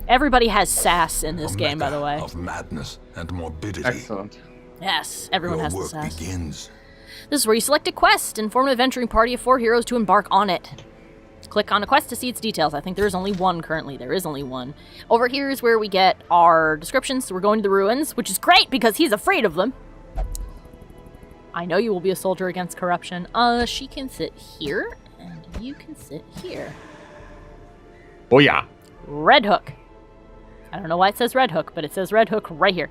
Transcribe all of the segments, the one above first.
Everybody has sass in this A game, by mecca the way. of madness and morbidity. Excellent. Yes, everyone Your has the work sass. begins. This is where you select a quest and form an adventuring party of 4 heroes to embark on it. Click on a quest to see its details. I think there is only one currently. There is only one. Over here is where we get our descriptions. So we're going to the ruins, which is great because he's afraid of them. I know you will be a soldier against corruption. She can sit here, and you can sit here. Oh yeah. Red Hook. I don't know why it says Red Hook, but it says Red Hook right here.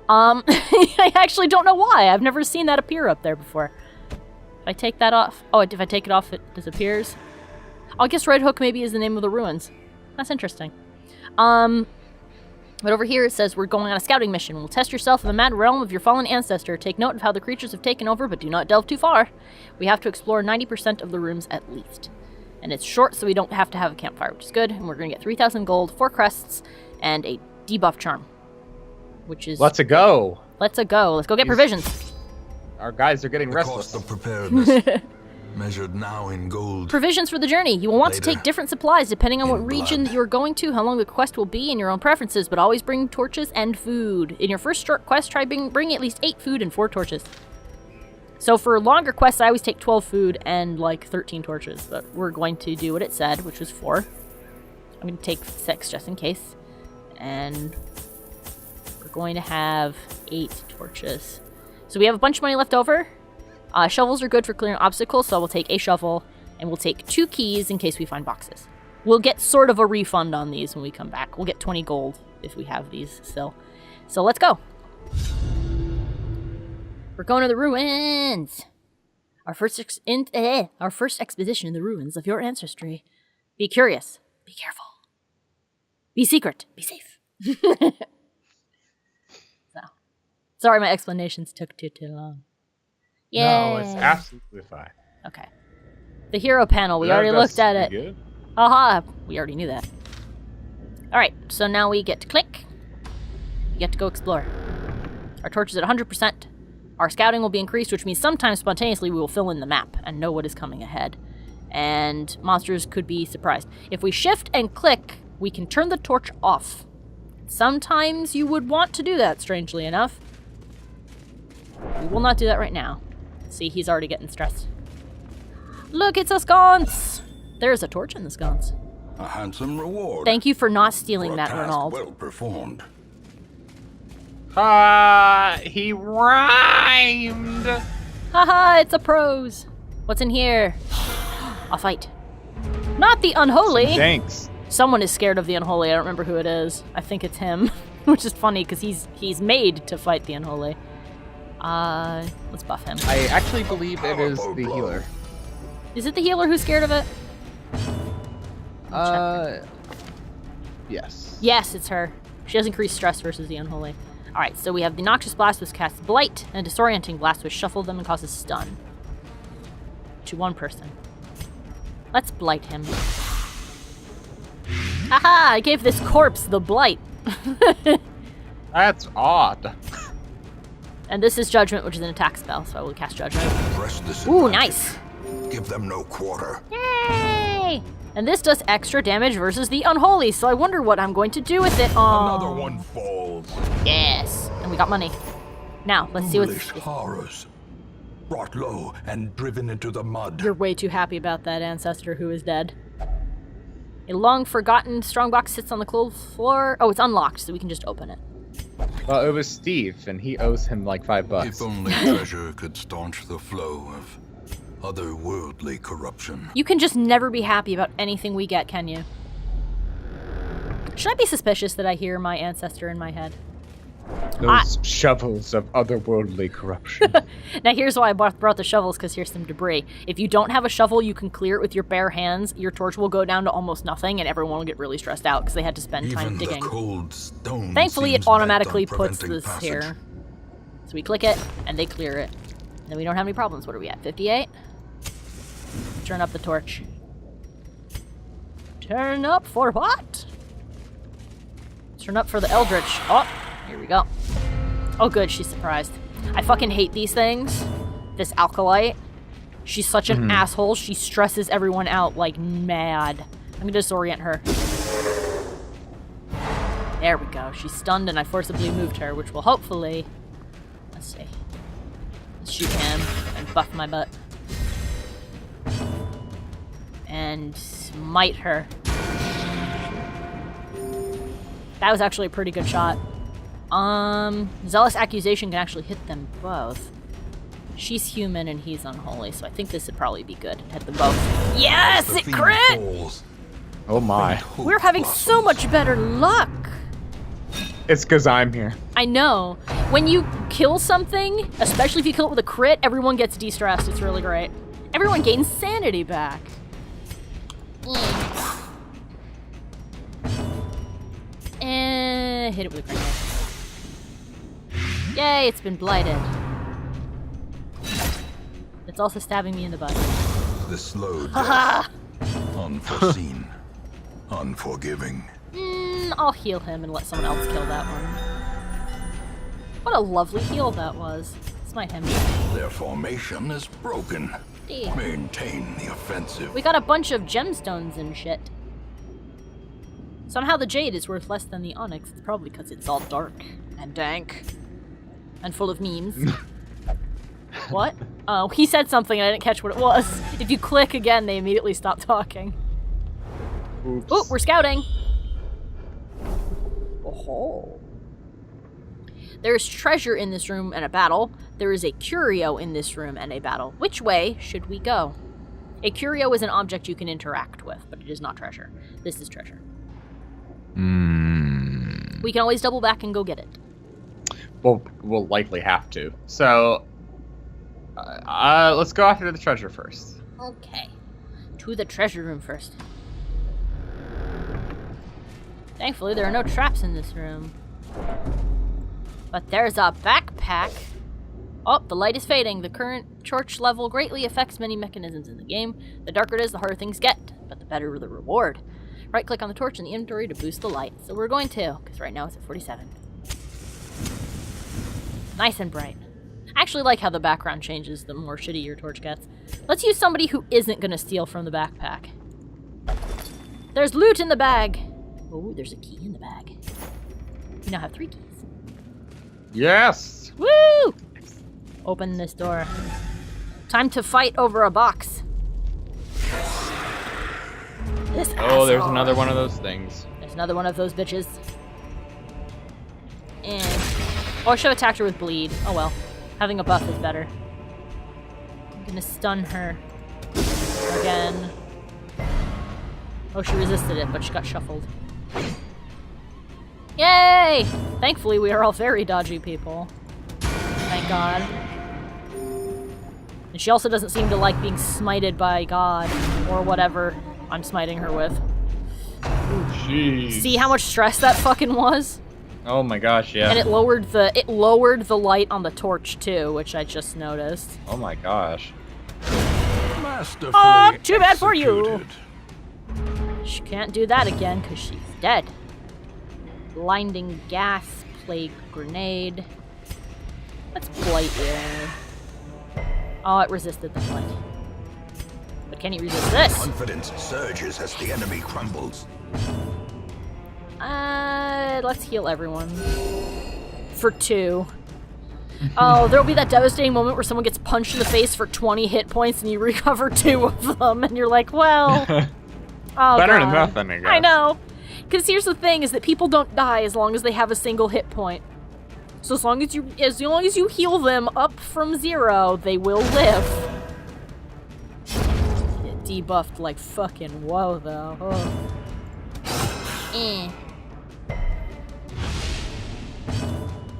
I actually don't know why. I've never seen that appear up there before. If I take that off... Oh, if I take it off, it disappears. I guess Red Hook maybe is the name of the ruins. That's interesting. But over here it says we're going on a scouting mission. We'll test yourself in the mad realm of your fallen ancestor. Take note of how the creatures have taken over, but do not delve too far. We have to explore 90% of the rooms at least. And it's short, so we don't have to have a campfire, which is good. And we're going to get 3,000 gold, 4 crests, and a debuff charm. Which is... Let's go. Let's go. Let's go get provisions. Our guys are getting The restless. cost of preparedness, measured now in gold. Provisions for the journey. You will want to Later. take different supplies depending on what In region blood. you're going to, how long the quest will be, and your own preferences, but always bring torches and food. In your first short quest, try bring at least 8 food and 4 torches. So for longer quests, I always take 12 food and like 13 torches, but we're going to do what it said, which was 4. I'm going to take 6 just in case. And we're going to have 8 torches. So we have a bunch of money left over. Shovels are good for clearing obstacles, so we'll take a shovel, and we'll take 2 keys in case we find boxes. We'll get sort of a refund on these when we come back. We'll get 20 gold if we have these still. So let's go. We're going to the ruins. Our first expedition in the ruins of your ancestry. Be curious. Be careful. Be secret. Be safe. So, sorry, my explanations took too long. Yay. No, it's absolutely fine. Okay. The hero panel. We already looked at it. Good. Aha! We already knew that. Alright, so now we get to click. We get to go explore. Our torch is at 100%. Our scouting will be increased, which means sometimes spontaneously we will fill in the map and know what is coming ahead. And monsters could be surprised. If we shift and click, we can turn the torch off. Sometimes you would want to do that, strangely enough. We will not do that right now. See, he's already getting stressed. Look, it's a sconce! There's a torch in the sconce. A handsome reward. Thank you for not stealing for a that, task Ronald. well performed. He rhymed. Haha, it's a prose. What's in here? A fight. Not the unholy. Thanks. Someone is scared of the unholy. I don't remember who it is. I think it's him, which is funny because he's made to fight the unholy. Let's buff him. I actually believe it is the healer. Is it the healer who's scared of it? Yes. Yes, it's her. She has increased stress versus the unholy. Alright, so we have the Noxious Blast, which casts Blight, and Disorienting Blast, which shuffles them and causes stun. To one person. Let's blight him. Haha! I gave this corpse the blight. That's odd. And this is Judgment, which is an attack spell, so I will cast Judgment. Press this Ooh, advantage. nice! Give them no quarter. Yay! And this does extra damage versus the unholy, so I wonder what I'm going to do with it. Oh, Another one falls. yes! And we got money. Now, let's see Foolish what's... horrors. Brought low and driven into the mud. You're way too happy about that ancestor who is dead. A long-forgotten strongbox sits on the cold floor. Oh, it's unlocked, so we can just open it. Well, it was Steve, and he owes him like $5. If only treasure could staunch the flow of otherworldly corruption. You can just never be happy about anything we get, can you? Should I be suspicious that I hear my ancestor in my head? Those shovels of otherworldly corruption. Now here's why I brought the shovels, because here's some debris. If you don't have a shovel, you can clear it with your bare hands. Your torch will go down to almost nothing, and everyone will get really stressed out because they had to spend time Even the digging. cold stone Thankfully, seems it automatically bent on puts preventing this passage. here. So we click it, and they clear it. Then we don't have any problems. What are we at, 58? Turn up the torch. Turn up for what? Turn up for the Eldritch. Oh, here we go. Oh good, she's surprised. I fucking hate these things. This Alkalite. She's such an asshole. She stresses everyone out like mad. I'm gonna disorient her. There we go. She's stunned and I forcibly moved her, which will hopefully... Let's see. Let's shoot him and buff my butt. And smite her. That was actually a pretty good shot. Zealous Accusation can actually hit them both. She's human and he's unholy, so I think this would probably be good. Hit them both. Yes! It crit! Oh my. We're having so much better luck! It's because I'm here. I know. When you kill something, especially if you kill it with a crit, everyone gets de-stressed. It's really great. Everyone gains sanity back. And hit it with a grenade. Yay, it's been blighted. It's also stabbing me in the butt. The slow death. Unforeseen. Unforgiving. I'll heal him and let someone else kill that one. What a lovely heal that was. Smite him. Their formation is broken. Damn. Maintain the offensive. We got a bunch of gemstones and shit. Somehow the jade is worth less than the onyx. It's probably because it's all dark and dank and full of memes. What? Oh, he said something and I didn't catch what it was. If you click again, they immediately stop talking. Oops. Oh, we're scouting. Oh. There's treasure in this room and a battle. There is a curio in this room and a battle. Which way should we go? A curio is an object you can interact with, but it is not treasure. This is treasure. We can always double back and go get it. We'll likely have to. So, let's go after the treasure first. Okay. To the treasure room first. Thankfully, there are no traps in this room. But there's a backpack. Oh, the light is fading. The current torch level greatly affects many mechanisms in the game. The darker it is, the harder things get, but the better the reward. Right-click on the torch in the inventory to boost the light. So we're going to, because right now it's at 47. Nice and bright. I actually like how the background changes the more shitty your torch gets. Let's use somebody who isn't going to steal from the backpack. There's loot in the bag. Oh, there's a key in the bag. We now have 3 keys. Yes! Woo! Open this door. Time to fight over a box. This Oh, there's asshole. another one of those things. There's another one of those bitches. And... oh, I should have attacked her with bleed. Oh well. Having a buff is better. I'm gonna stun her. Again. Oh, she resisted it, but she got shuffled. Yay! Thankfully, we are all very dodgy people. Thank God. And she also doesn't seem to like being smited by God, or whatever I'm smiting her with. Jeez. See how much stress that fucking was? Oh my gosh, yeah. And it lowered the light on the torch too, which I just noticed. Oh my gosh. Masterfully Oh, too bad for you. executed. She can't do that again because she's dead. Blinding gas, plague grenade. Let's blight you. Oh, it resisted the blight. But can you resist this? Confidence surges as the enemy crumbles. Let's heal everyone. For 2. Oh, there'll be that devastating moment where someone gets punched in the face for 20 hit points and you recover 2 of them, and you're like, well... oh, Better God. than nothing, I guess. I know. Because here's the thing, is that people don't die as long as they have a single hit point. So as long as you heal them up from 0, they will live. Get debuffed like fucking whoa, though. Oh.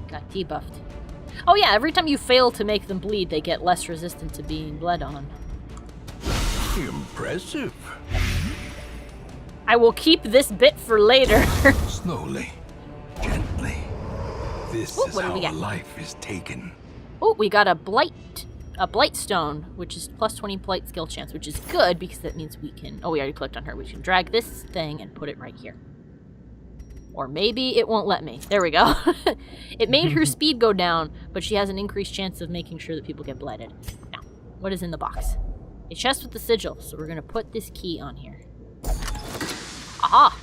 Got debuffed. Oh yeah, every time you fail to make them bleed, they get less resistant to being bled on. Impressive. I will keep this bit for later. Slowly, gently. This Ooh, is what do how we got? life is taken. Oh, we got a blight stone, which is plus 20 blight skill chance, which is good because that means we can... oh, we already clicked on her. We can drag this thing and put it right here. Or maybe it won't let me. There we go. It made her speed go down, but she has an increased chance of making sure that people get blighted. Now, what is in the box? A chest with the sigil, so we're going to put this key on here. Aha!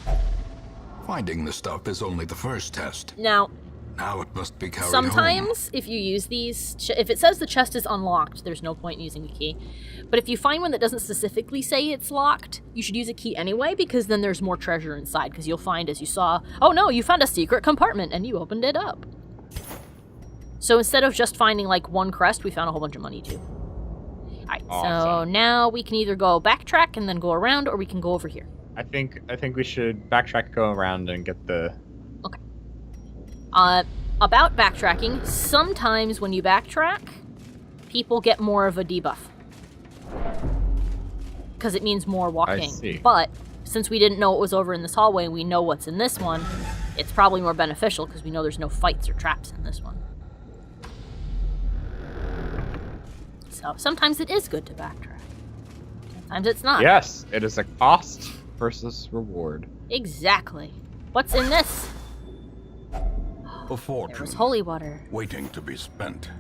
Finding the stuff is only the first test. Now, Now it must be carried sometimes, if you use these, if it says the chest is unlocked, there's no point in using a key. But if you find one that doesn't specifically say it's locked, you should use a key anyway, because then there's more treasure inside, because you'll find, as you saw, oh no, you found a secret compartment, and you opened it up. So instead of just finding, like, one crest, we found a whole bunch of money, too. Alright, so now we can either go backtrack and then go around, or we can go over here. I think we should backtrack, go around, and get the... Okay. About backtracking, sometimes when you backtrack, people get more of a debuff. Because it means more walking. I see. But, since we didn't know what was over in this hallway, and we know what's in this one, it's probably more beneficial, because we know there's no fights or traps in this one. So, sometimes it is good to backtrack. Sometimes it's not. Yes, it is a cost versus reward. Exactly. What's in this? A fortune. There was holy water. Waiting to be spent.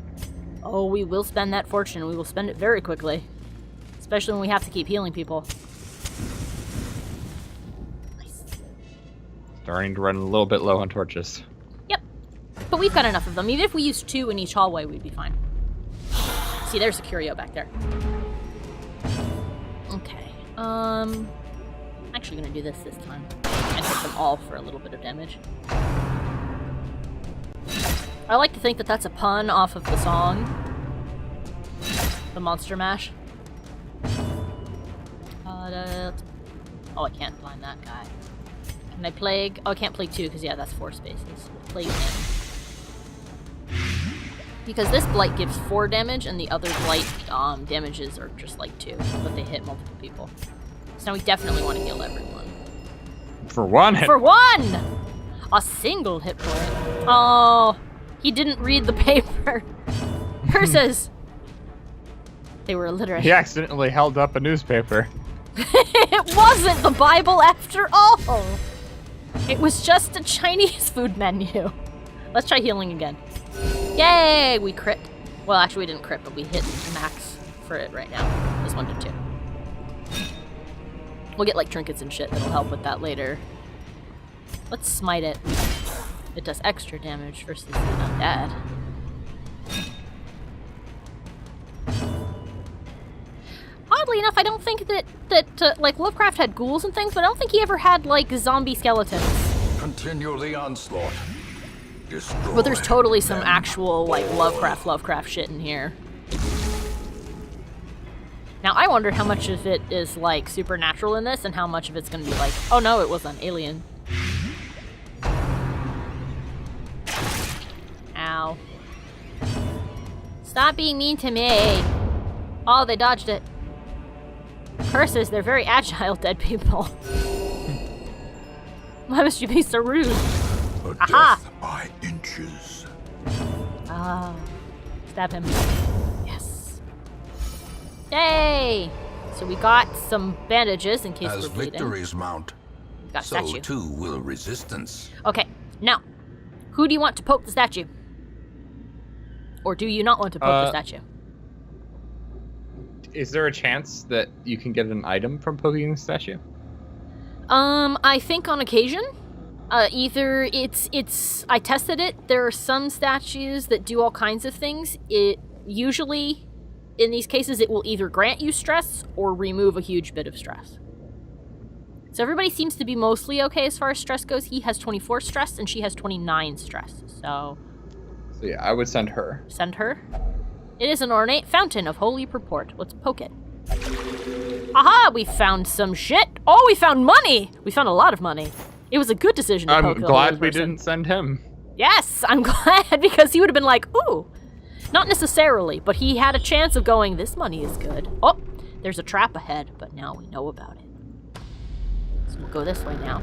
Oh, we will spend that fortune. We will spend it very quickly. Especially when we have to keep healing people. Nice. Starting to run a little bit low on torches. Yep. But we've got enough of them. Even if we used 2 in each hallway, we'd be fine. See, there's a curio back there. Okay. Actually gonna do this time. And hit them all for a little bit of damage. I like to think that that's a pun off of the song. The Monster Mash. Oh, I can't blind that guy. Can I plague? Oh, I can't plague 2 because, yeah, that's 4 spaces. Plague him. Because this blight gives 4 damage and the other blight damages are just like 2, but they hit multiple people. So now we definitely want to heal everyone. For one hit. For one! A single hit point. Oh, he didn't read the paper. Curses! They were illiterate. He accidentally held up a newspaper. It wasn't the Bible after all! It was just a Chinese food menu. Let's try healing again. Yay! We crit. Well, actually we didn't crit, but we hit max for it right now. This 1 to 2. We'll get like trinkets and shit that'll help with that later. Let's smite it. It does extra damage versus the undead. Oddly enough, I don't think that like, Lovecraft had ghouls and things, but I don't think he ever had, like, zombie skeletons. Continue the onslaught. Destroy. But there's totally some actual, like, Lovecraft shit in here. Now, I wonder how much of it is, like, supernatural in this, and how much of it's gonna be like, oh no, it was an alien. Ow. Stop being mean to me. Oh, they dodged it. Curses, they're very agile, dead people. Why must you be so rude? A Aha! death by inches. Ah. Stab him. Yes. Yay! So we got some bandages in case As we're bleeding. victories mount, Got a so statue. too will resistance. Okay, now, who do you want to poke the statue? Or do you not want to poke the statue? Is there a chance that you can get an item from poking the statue? I think on occasion. Either it's I tested it. There are some statues that do all kinds of things. It usually, in these cases, it will either grant you stress or remove a huge bit of stress. So everybody seems to be mostly okay as far as stress goes. He has 24 stress and she has 29 stress. So yeah, I would send her. Send her. It is an ornate fountain of holy purport. Let's poke it. Aha! We found some shit. Oh, we found money! We found a lot of money. It was a good decision to poke I'm the glad holy we person. didn't send him. Yes, I'm glad, because he would have been like, ooh. Not necessarily, but he had a chance of going, this money is good. Oh, there's a trap ahead, but now we know about it. So we'll go this way now.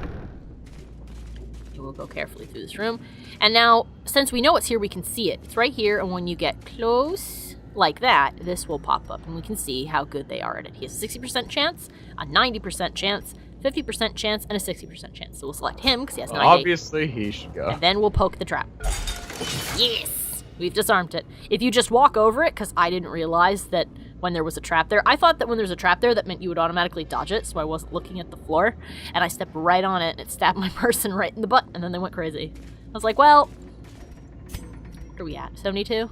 And we'll go carefully through this room. And now, since we know it's here, we can see it. It's right here, and when you get close like that, this will pop up, and we can see how good they are at it. He has a 60% chance, a 90% chance, 50% chance, and a 60% chance. So we'll select him, because he has 98. Obviously, he should go. And then we'll poke the trap. Yes! We've disarmed it. If you just walk over it, because I didn't realize that when there was a trap there. I thought that when there's a trap there, that meant you would automatically dodge it, so I wasn't looking at the floor. And I stepped right on it, and it stabbed my person right in the butt, and then they went crazy. I was like, well, what are we at? 72?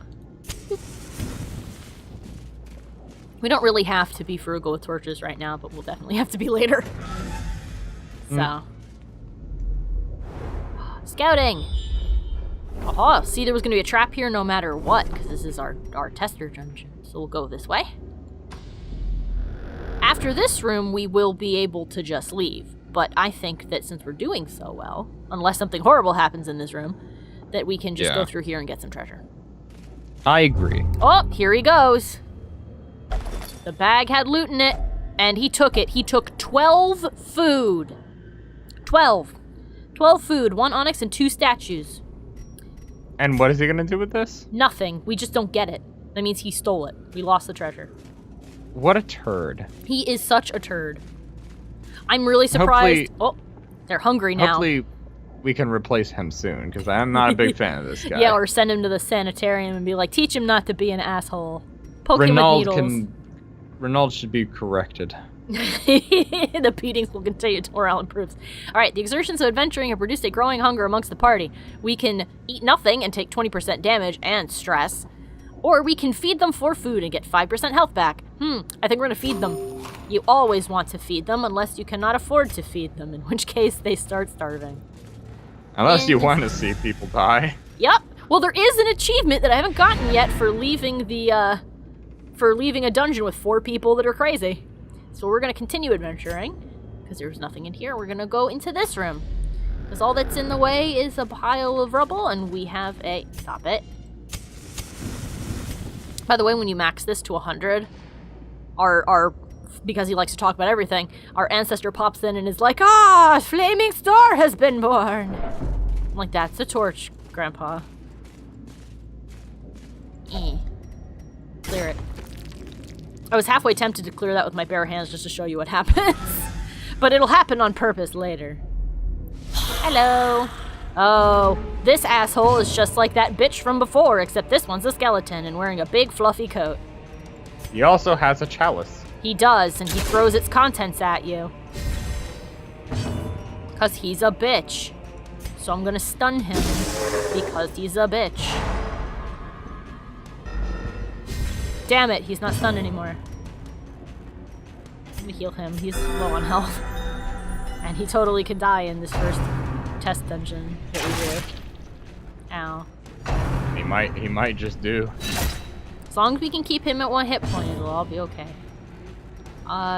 We don't really have to be frugal with torches right now, but we'll definitely have to be later. So. Scouting! Oh, see, there was going to be a trap here no matter what, because this is our tester dungeon. So we'll go this way. After this room, we will be able to just leave. But I think that since we're doing so well, unless something horrible happens in this room, that we can just go through here and get some treasure. I agree. Oh, here he goes. The bag had loot in it, and he took it. He took 12 food. 12. 12 food, 1 onyx, and 2 statues. And what is he gonna do with this? Nothing. We just don't get it. That means he stole it. We lost the treasure. What a turd. He is such a turd. I'm really surprised. Oh, they're hungry now. Hopefully we can replace him soon, because I'm not a big fan of this guy. Yeah, or send him to the sanitarium and be like, teach him not to be an asshole. Poke him with needles. Renaud should be corrected. The beatings will continue until morale improves. Alright, the exertions of adventuring have produced a growing hunger amongst the party. We can eat nothing and take 20% damage and stress. Or we can feed them for food and get 5% health back. I think we're gonna feed them. You always want to feed them unless you cannot afford to feed them, in which case they start starving. Unless you want to see people die. Yep. Well, there is an achievement that I haven't gotten yet for leaving a dungeon with 4 people that are crazy. So we're going to continue adventuring, because there's nothing in here. We're going to go into this room, because all that's in the way is a pile of rubble, and we have a... Stop it. By the way, when you max this to 100, because he likes to talk about everything, our ancestor pops in and is like, a flaming star has been born! I'm like, that's a torch, Grandpa. Clear it. I was halfway tempted to clear that with my bare hands just to show you what happens. But it'll happen on purpose later. Hello. Oh, this asshole is just like that bitch from before, except this one's a skeleton and wearing a big fluffy coat. He also has a chalice. He does, and he throws its contents at you. 'Cause he's a bitch. So I'm gonna stun him, because he's a bitch. Damn it, he's not stunned anymore. Let me heal him, he's low on health. And he totally could die in this first test dungeon that we do. Ow. He might just do. As long as we can keep him at 1 hit point, it'll all be okay.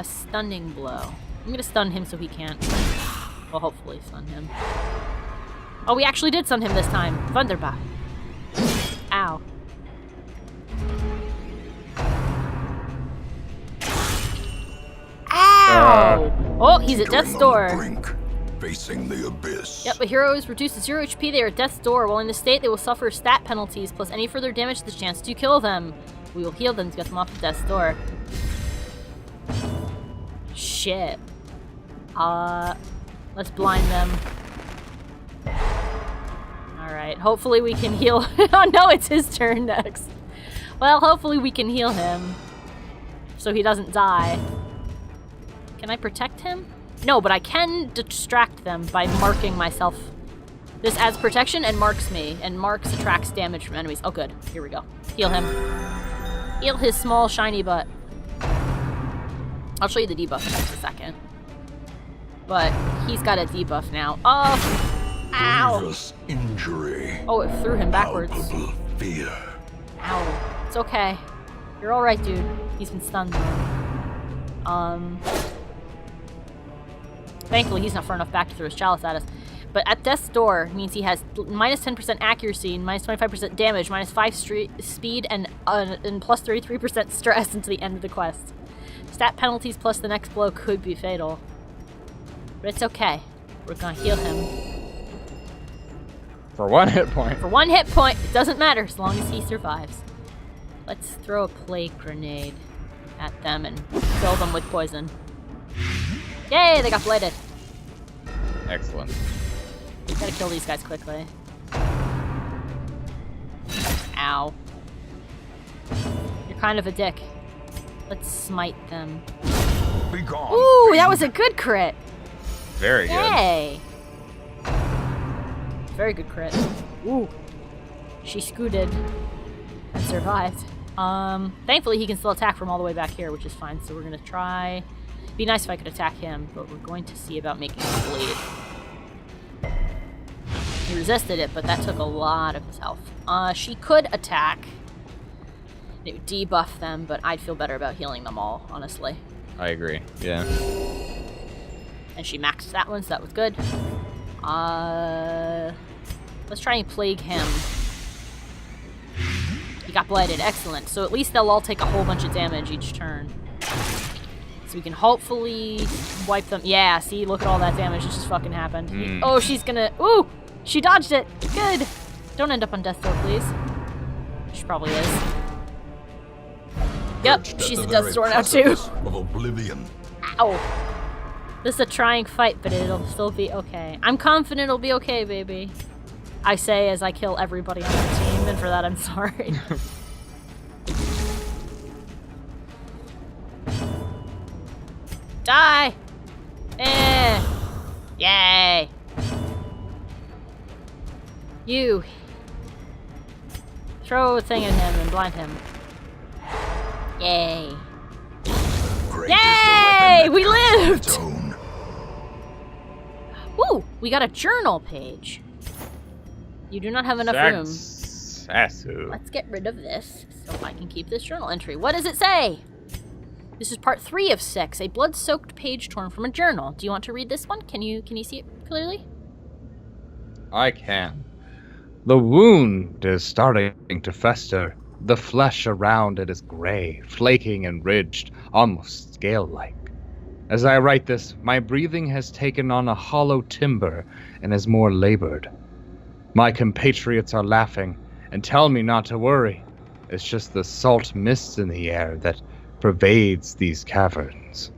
Stunning blow. I'm gonna stun him so he can't. Well, hopefully stun him. Oh, we actually did stun him this time. Wunderbar. Ow. Ow! Oh, he's at death's door. Brink, facing the abyss. Yep, a hero is reduced to 0 HP. They are at death's door. While in this state, they will suffer stat penalties, plus any further damage to the chance to kill them. We will heal them to get them off of death's door. Shit. Let's blind them. Alright, hopefully we can heal. Oh no, it's his turn next. Well, hopefully we can heal him so he doesn't die. Can I protect him? No, but I can distract them by marking myself. This adds protection and marks me, and marks attracts damage from enemies. Oh good, here we go. Heal him. Heal his small shiny butt. I'll show you the debuff in just a second. But he's got a debuff now. Oh! Ow! Grievous injury. Oh, it threw him backwards. Palpable fear. Ow. It's okay. You're alright, dude. He's been stunned. Thankfully, he's not far enough back to throw his chalice at us. But at death's door means he has minus 10% accuracy, minus 25% damage, minus 5 speed, and plus 33% stress until the end of the quest. Stat penalties plus the next blow could be fatal. But it's okay. We're gonna heal him. For 1 hit point. For 1 hit point, it doesn't matter as long as he survives. Let's throw a plague grenade at them and fill them with poison. Yay, they got blighted. Excellent. Gotta kill these guys quickly. Ow. You're kind of a dick. Let's smite them. Be gone. Ooh, that was a good crit. Very good. Yay. Very good crit. Ooh. She scooted and survived. Thankfully he can still attack from all the way back here, which is fine. So we're gonna try. Be nice if I could attack him, but we're going to see about making him bleed. He resisted it, but that took a lot of his health. She could attack. It would debuff them, but I'd feel better about healing them all, honestly. I agree. Yeah. And she maxed that one, so that was good. Let's try and plague him. He got blighted. Excellent. So at least they'll all take a whole bunch of damage each turn. So we can hopefully wipe them. Yeah, see? Look at all that damage that just fucking happened. Oh, she's gonna... Ooh! She dodged it! Good! Don't end up on death door, please. She probably is. Yep, she's a death door now, too. Of oblivion. Ow! This is a trying fight, but it'll still be okay. I'm confident it'll be okay, baby. I say as I kill everybody on the team, and for that I'm sorry. Die! Eh! Yay! You! Throw a thing at him and blind him. Yay! Great Yay! We lived! its own. Woo! We got a journal page. You do not have enough room. Sasu. Let's get rid of this so I can keep this journal entry. What does it say? This is part 3 of 6, a blood-soaked page torn from a journal. Do you want to read this one? Can you see it clearly? I can. The wound is starting to fester. The flesh around it is gray, flaking and ridged, almost scale-like. As I write this, my breathing has taken on a hollow timbre and is more labored. My compatriots are laughing and tell me not to worry. It's just the salt mist in the air that pervades these caverns.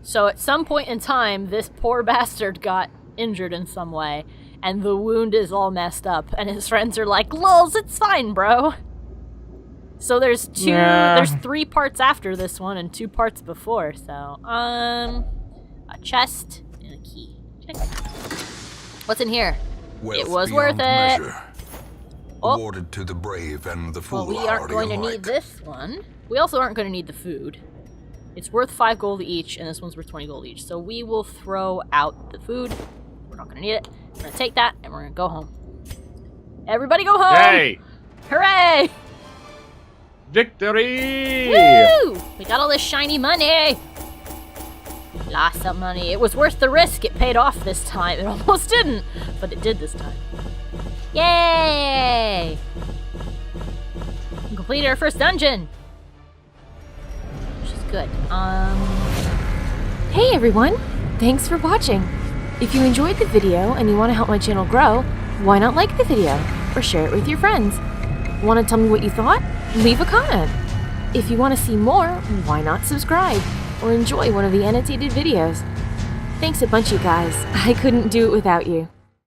So at some point in time, this poor bastard got injured in some way, and the wound is all messed up, and his friends are like, "Lols, it's fine, bro." So there's 3 parts after this one and 2 parts before, so, a chest and a key. Check. What's in here? Wealth it was beyond worth it. measure. Oh. Awarded to the brave and the Well, we aren't foolhardy going to alike. need this one. We also aren't going to need the food. It's worth 5 gold each, and this one's worth 20 gold each. So we will throw out the food. We're not going to need it. We're going to take that, and we're going to go home. Everybody go home! Yay! Hooray! Victory! Woo! We got all this shiny money! Lots of money. It was worth the risk. It paid off this time. It almost didn't, but it did this time. Yay! We completed our first dungeon! Which is good. Hey everyone! Thanks for watching! If you enjoyed the video and you want to help my channel grow, why not like the video or share it with your friends? Want to tell me what you thought? Leave a comment! If you want to see more, why not subscribe or enjoy one of the annotated videos? Thanks a bunch, you guys. I couldn't do it without you.